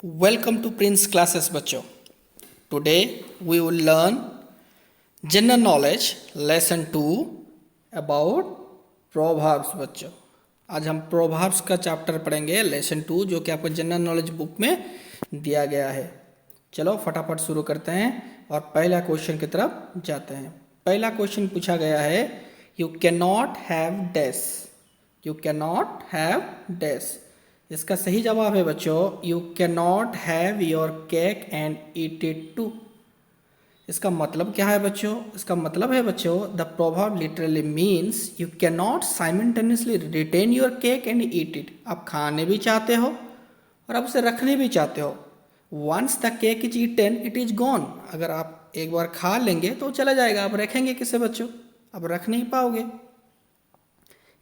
Welcome to Prince Classes बच्चों. Today we will learn General Knowledge Lesson 2 about Proverbs बच्चों. आज हम Proverbs का चैप्टर पढ़ेंगे लेसन 2 जो कि आपको जनरल नॉलेज बुक में दिया गया है. चलो फटाफट शुरू करते हैं और पहला क्वेश्चन की तरफ जाते हैं. पहला क्वेश्चन पूछा गया है you can not have dash. You can not have dash. इसका सही जवाब है बच्चों you can not have your cake and eat it too. इसका मतलब क्या है बच्चों? इसका मतलब है बच्चों the proverb literally means you can not simultaneously retain your cake and eat it. आप खाने भी चाहते हो और आप उसे रखने भी चाहते हो. Once the cake is eaten it is gone. अगर आप एक बार खा लेंगे तो चला जाएगा. आप रखेंगे किसे बच्चों? आप रख नहीं पाओगे.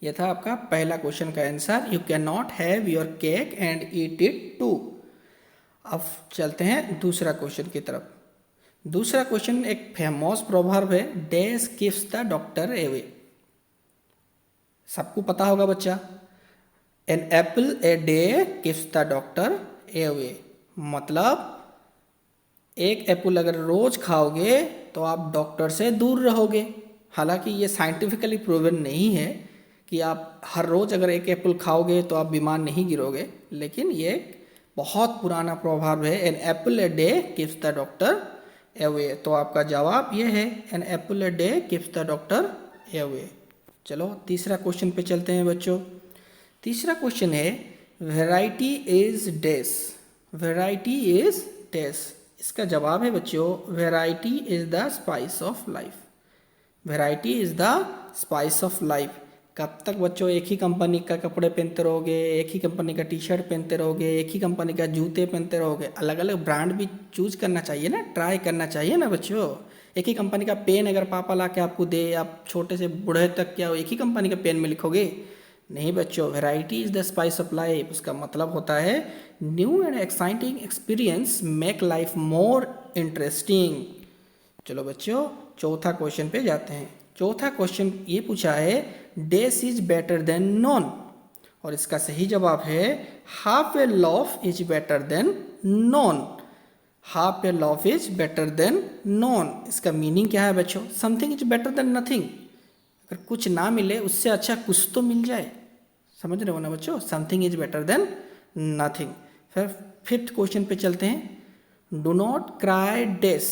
यह था आपका पहला क्वेश्चन का answer you can not have your cake and eat it too. अब चलते हैं दूसरा क्वेश्चन की तरफ. दूसरा क्वेश्चन एक फेमस प्रोवर्ब है dash keeps the doctor away. सबको पता होगा बच्चा. An apple a day keeps the doctor away. मतलब एक एप्पल अगर रोज खाओगे तो आप डॉक्टर से दूर रहोगे. हालांकि ये साइंटिफिकली प्रूवन नहीं है कि आप हर रोज़ अगर एक एप्पल खाओगे तो आप बीमार नहीं गिरोगे, लेकिन ये बहुत पुराना प्रोवर्ब है an apple a day keeps the doctor away. तो आपका जवाब ये है an apple a day keeps the doctor away. चलो तीसरा क्वेश्चन पे चलते हैं बच्चों. तीसरा क्वेश्चन है variety is dash. Variety is dash. इसका जवाब है बच्चों variety is the spice of life. Variety is the spice of life. कब तक बच्चों एक ही कंपनी का कपड़े पहनते रहोगे, एक ही कंपनी का टी शर्ट पहनते रहोगे, एक ही कंपनी का जूते पहनते रहोगे? अलग अलग ब्रांड भी चूज करना चाहिए ना, ट्राई करना चाहिए ना बच्चों. एक ही कंपनी का पेन अगर पापा ला के आपको दे, आप छोटे से बूढ़े तक क्या एक ही कंपनी का पेन में लिखोगे? नहीं बच्चों. Variety is the spice of life. उसका मतलब होता है new and exciting experience make life more interesting. चलो बच्चों चौथा क्वेश्चन पे जाते हैं. चौथा क्वेश्चन ये पूछा है डेस इज बेटर देन नॉन. और इसका सही जवाब है half A loaf is better than non. Half A loaf is better than non. इसका मीनिंग क्या है बच्चों? Something is better than nothing. अगर कुछ ना मिले उससे अच्छा कुछ तो मिल जाए. समझ रहे हो ना बच्चों? Something is better than nothing. फिर फिफ्थ क्वेश्चन पे चलते हैं डू नॉट क्राई डेस.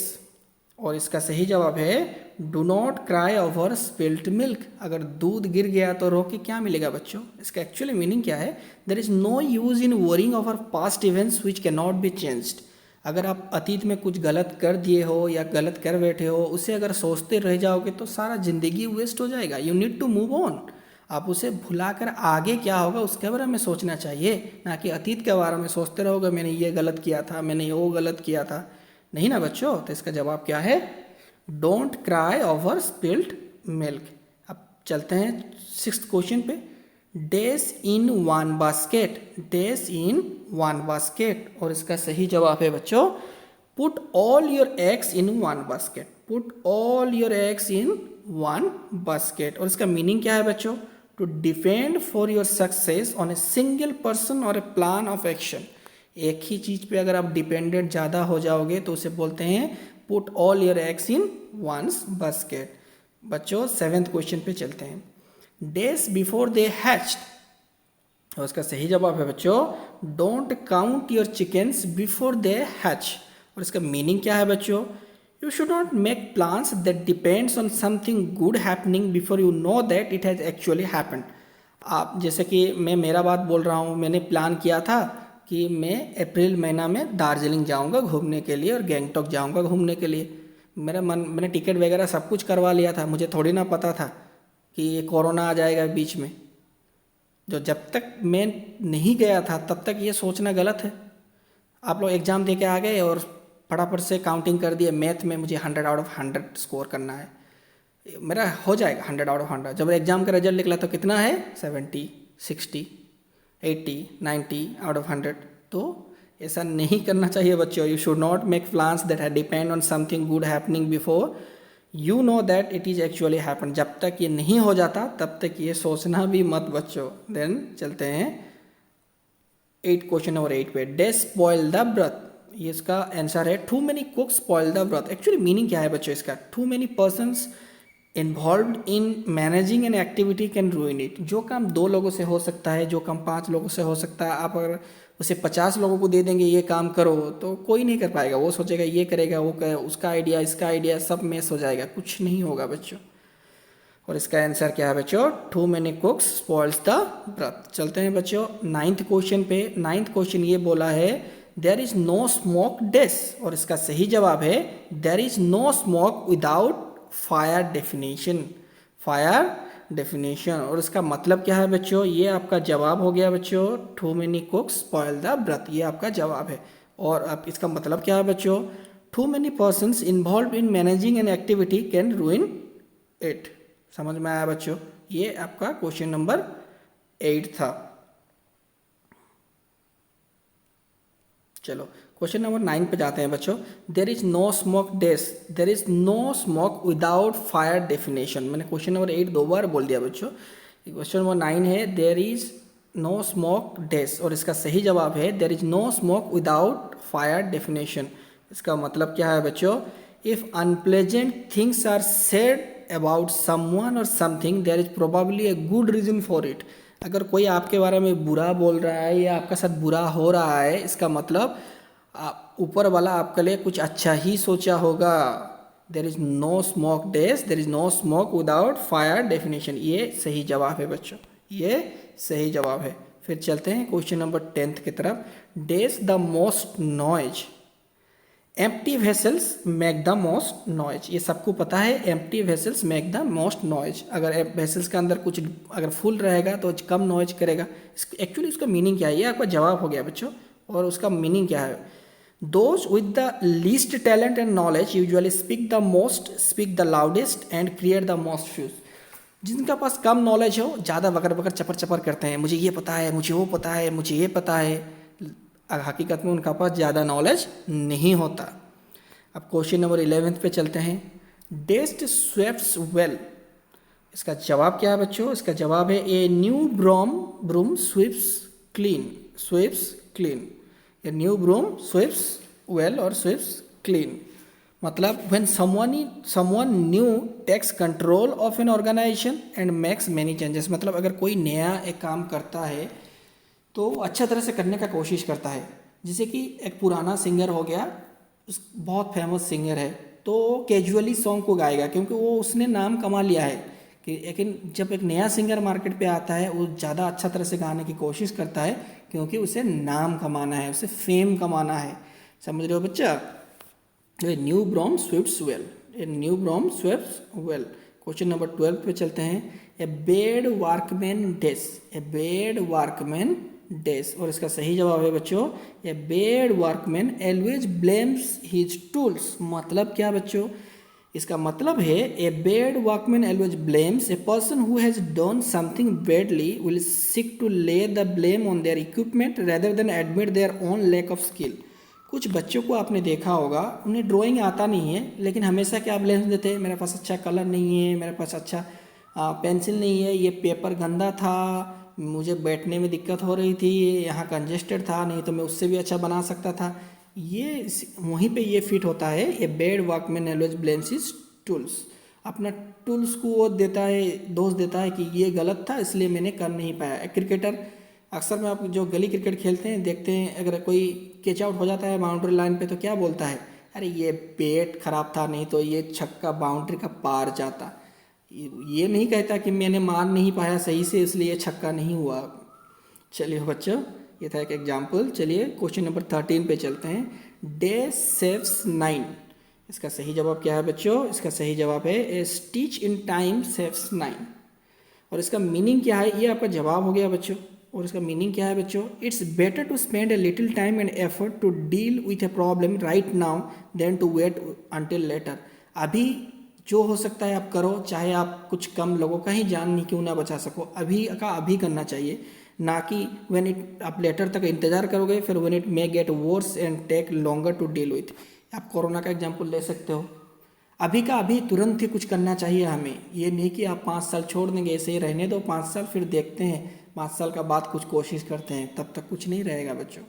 और इसका सही जवाब है do not cry over spilt milk. अगर दूध गिर गया तो रो के क्या मिलेगा बच्चों? इसका एक्चुअली मीनिंग क्या है? There is no use in worrying over past events which can not be changed. अगर आप अतीत में कुछ गलत कर दिए हो या गलत कर बैठे हो, उसे अगर सोचते रह जाओगे तो सारा जिंदगी वेस्ट हो जाएगा. You need to move on. आप उसे भुलाकर आगे क्या होगा उसके बारे में सोचना चाहिए, ना कि अतीत के बारे में सोचते रहोगे मैंने ये गलत किया था, मैंने वो गलत किया था. नहीं ना बच्चों. तो इसका जवाब क्या है? Don't cry over spilled milk. अब चलते हैं सिक्स्थ क्वेश्चन पे. Dash in one basket. Dash in one basket. और इसका सही जवाब है बच्चों put all your eggs in one basket. Put all your eggs in one basket. और इसका मीनिंग क्या है बच्चों? To depend for your success on a single person और ए प्लान ऑफ एक्शन. एक ही चीज़ पे अगर आप डिपेंडेंट ज़्यादा हो जाओगे तो उसे बोलते हैं put all your eggs in once basket. बच्चों सेवेंथ क्वेश्चन पे चलते हैं. Days before they hatched. और उसका सही जवाब है बच्चों don't count your chickens before they hatch. और इसका मीनिंग क्या है बच्चों? You should not make plans that depends on something good happening before you know that it has actually happened. आप जैसे कि मैं मेरा बात बोल रहा हूँ, मैंने प्लान किया था कि मैं अप्रैल महीना में दार्जिलिंग जाऊंगा घूमने के लिए और गैंगटॉक जाऊंगा घूमने के लिए. मैंने टिकट वगैरह सब कुछ करवा लिया था. मुझे थोड़ी ना पता था कि ये कोरोना आ जाएगा बीच में. जब तक मैं नहीं गया था तब तक ये सोचना गलत है. आप लोग एग्ज़ाम दे के आ गए और फटाफट से काउंटिंग कर दिए. मैथ में मुझे 100 आउट ऑफ 100 स्कोर करना है. मेरा हो जाएगा 100 आउट ऑफ 100. जब एग्ज़ाम का रिजल्ट निकला तो कितना है 70, 60, 80, 90 आउट ऑफ 100. तो ऐसा नहीं करना चाहिए बच्चों. You should not make plans that depend on something good happening before you know that it is actually happen. जब तक ये नहीं हो जाता तब तक ये सोचना भी मत बच्चों. देन चलते हैं 8 क्वेश्चन नंबर 8 पे, डे स्पॉइल द ब्रथ, ये इसका आंसर है। Too many cooks spoil the broth. Actually meaning क्या है बच्चों इसका? Too many persons involve in managing an activity can ruin it. जो काम 2 लोगों से हो सकता है, जो काम 5 लोगों से हो सकता है, आप अगर उसे 50 लोगों को दे देंगे ये काम करो, तो कोई नहीं कर पाएगा। वो सोचेगा ये करेगा, वो करे, उसका आइडिया इसका आइडिया सब मैच हो जाएगा, कुछ नहीं होगा बच्चों। और इसका आंसर क्या है बच्चों? Too many cooks spoils the broth. चलते हैं बच्चों 9th क्वेश्चन पे। 9th क्वेश्चन ये बोला है there is no smoke dash, और इसका सही जवाब है there is no smoke without fire definition. Fire definition, और इसका मतलब क्या है बच्चों? ये आपका जवाब हो गया बच्चों, too many cooks spoil the broth, ये आपका जवाब है। और अब इसका मतलब क्या है बच्चों? Too many persons involve in managing an activity can ruin it. समझ में आया बच्चों? ये आपका क्वेश्चन नंबर 8 था। चलो क्वेश्चन नंबर 9 पे जाते हैं बच्चों। There is no smoke dash, there is no smoke without fire definition. मैंने क्वेश्चन नंबर 8 2 बार बोल दिया बच्चों। क्वेश्चन नंबर 9 है there is no smoke dash, और इसका सही जवाब है there is no smoke without fire definition. इसका मतलब क्या है बच्चों? If unpleasant things are said about someone और something there is probably a good reason for it. अगर कोई आपके बारे में बुरा बोल रहा है या आपका साथ बुरा हो रहा है, इसका मतलब ऊपर वाला आपके लिए कुछ अच्छा ही सोचा होगा। There is no smoke dash, there is no smoke without fire definition, ये सही जवाब है बच्चों, ये सही जवाब है। फिर चलते हैं क्वेश्चन नंबर 10th की तरफ। Dash the most noise, empty vessels make the most noise. ये सबको पता है, empty vessels make the most noise. अगर वेसल्स के अंदर कुछ अगर फुल रहेगा तो कम नॉइज करेगा। एक्चुअली उसका मीनिंग क्या है? ये आपका जवाब हो गया बच्चों। और उसका मीनिंग क्या है? Those with the least talent and knowledge usually speak the most, speak the loudest and create the most fuse. जिनका पास कम नॉलेज हो, ज़्यादा बकर बकर चपर चपर करते हैं, मुझे ये पता है, मुझे वो पता है, मुझे ये पता है। हकीकत में उनका पास ज़्यादा नॉलेज नहीं होता। अब क्वेश्चन नंबर 11th पे चलते हैं। डेस्ट स्वेप्स वेल, इसका जवाब क्या है बच्चों? इसका जवाब है a new broom sweeps clean, sweeps clean. A new broom sweeps well और स्वीप्स क्लीन, मतलब when someone new takes control of an organisation and makes many changes. मतलब अगर कोई नया एक काम करता है तो अच्छा तरह से करने का कोशिश करता है। जैसे कि एक पुराना सिंगर हो गया, बहुत फेमस सिंगर है, तो कैजुअली सॉन्ग को गाएगा क्योंकि वो उसने नाम कमा लिया है। कि लेकिन जब एक नया सिंगर मार्केट पे आता है, वो ज़्यादा अच्छा तरह से गाने की कोशिश करता है क्योंकि उसे नाम कमाना है, उसे फेम कमाना है। समझ रहे हो बच्चा? A new broom sweeps well, a new broom sweeps well. Question number 12 पे चलते हैं। A bad workman dash, a bad workman dash, और इसका सही जवाब है बच्चों a bad workman always blames his tools. मतलब क्या बच्चों? इसका मतलब है a bad workman always blames, a person who has done something badly will seek to lay the blame on their equipment rather then admit their own lack of skill. कुछ बच्चों को आपने देखा होगा, उन्हें ड्राइंग आता नहीं है, लेकिन हमेशा क्या ब्लेम्स देते हैं? मेरे पास अच्छा कलर नहीं है, मेरे पास अच्छा पेंसिल नहीं है, ये पेपर गंदा था, मुझे बैठने में दिक्कत हो रही थी, यहाँ कंजेस्टेड था, नहीं तो मैं उससे भी अच्छा बना सकता था। ये वहीं पे ये फिट होता है। A bad workman always blames his tools, अपना टूल्स को वो देता है, दोष देता है कि ये गलत था इसलिए मैंने कर नहीं पाया। एक क्रिकेटर, अक्सर में आप जो गली क्रिकेट खेलते हैं देखते हैं, अगर कोई कैच आउट हो जाता है बाउंड्री लाइन पे तो क्या बोलता है? अरे ये बैट खराब था, नहीं तो ये छक्का बाउंड्री का पार जाता। ये नहीं कहता कि मैंने मार नहीं पाया सही से इसलिए छक्का नहीं हुआ। चलिए बच्चों, ये था एक एग्जाम्पल। चलिए क्वेश्चन नंबर 13 पे चलते हैं। डे सेव्स 9, इसका सही जवाब क्या है बच्चों? इसका सही जवाब है ए स्टिच इन टाइम सेव्स 9, और इसका मीनिंग क्या है? ये आपका जवाब हो गया बच्चों। और इसका मीनिंग क्या है बच्चों? It's better to spend a little time and effort to deal with a problem right now than to wait until later. अभी जो हो सकता है आप करो, चाहे आप कुछ कम लोगों का ही जान नहीं क्यों ना बचा सको, अभी का अभी करना चाहिए, ना कि व्हेन इट आप लेटर तक इंतजार करोगे फिर when it may get worse and take longer to deal with. आप कोरोना का एग्जाम्पल ले सकते हो। अभी का अभी तुरंत ही कुछ करना चाहिए हमें। ये नहीं कि आप 5 साल छोड़ देंगे, ऐसे ही रहने दो 5 साल, फिर देखते हैं 5 साल का बाद कुछ कोशिश करते हैं, तब तक कुछ नहीं रहेगा बच्चों।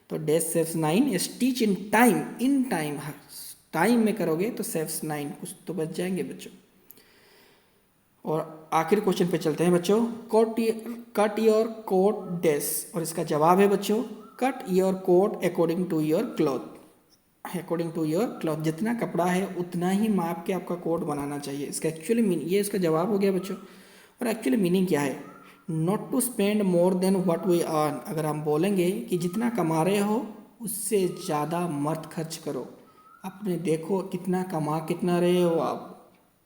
तो dash saves 9, stitch in time, in time, time में करोगे तो सेव्स 9, कुछ तो बच जाएंगे बच्चों। और आखिरी क्वेश्चन पे चलते हैं बच्चों। कट योर कोट डैश, और इसका जवाब है बच्चों cut your coat according to your cloth. According to your cloth, जितना कपड़ा है उतना ही माप के आपका कोट बनाना चाहिए। इसका एक्चुअली मीनिंग, ये इसका जवाब हो गया बच्चों। और एक्चुअली मीनिंग क्या है, not to spend more than what we earn. अगर हम बोलेंगे कि जितना कमा रहे हो उससे ज़्यादा मत खर्च करो, अपने देखो कितना कमा कितना रहे हो आप,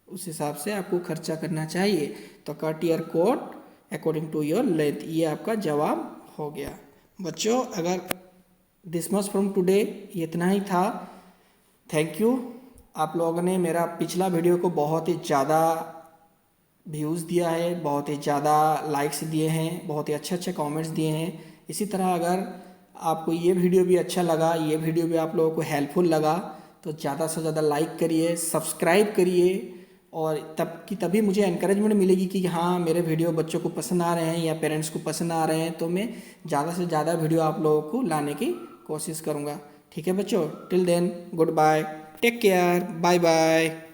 उस हिसाब से आपको खर्चा करना चाहिए। तो cut your coat according to your length, ये आपका जवाब हो गया बच्चों। अगर दिस मच फ्रॉम टुडे, ये इतना ही था। Thank you. आप लोगों ने मेरा पिछला वीडियो को बहुत ही ज़्यादा व्यूज़ दिया है, बहुत ही ज़्यादा लाइक्स दिए हैं, बहुत ही अच्छे अच्छे कमेंट्स दिए हैं। इसी तरह अगर आपको ये वीडियो भी अच्छा लगा, ये वीडियो भी आप लोगों को हेल्पफुल लगा, तो ज़्यादा से ज़्यादा लाइक करिए, सब्सक्राइब करिए, और तभी मुझे एनकरेजमेंट मिलेगी कि हाँ मेरे वीडियो बच्चों को पसंद आ रहे हैं या पेरेंट्स को पसंद आ रहे हैं, तो मैं ज़्यादा से ज़्यादा वीडियो आप लोगों को लाने की कोशिश करूँगा। ठीक है बच्चों, till then goodbye, take care, bye bye.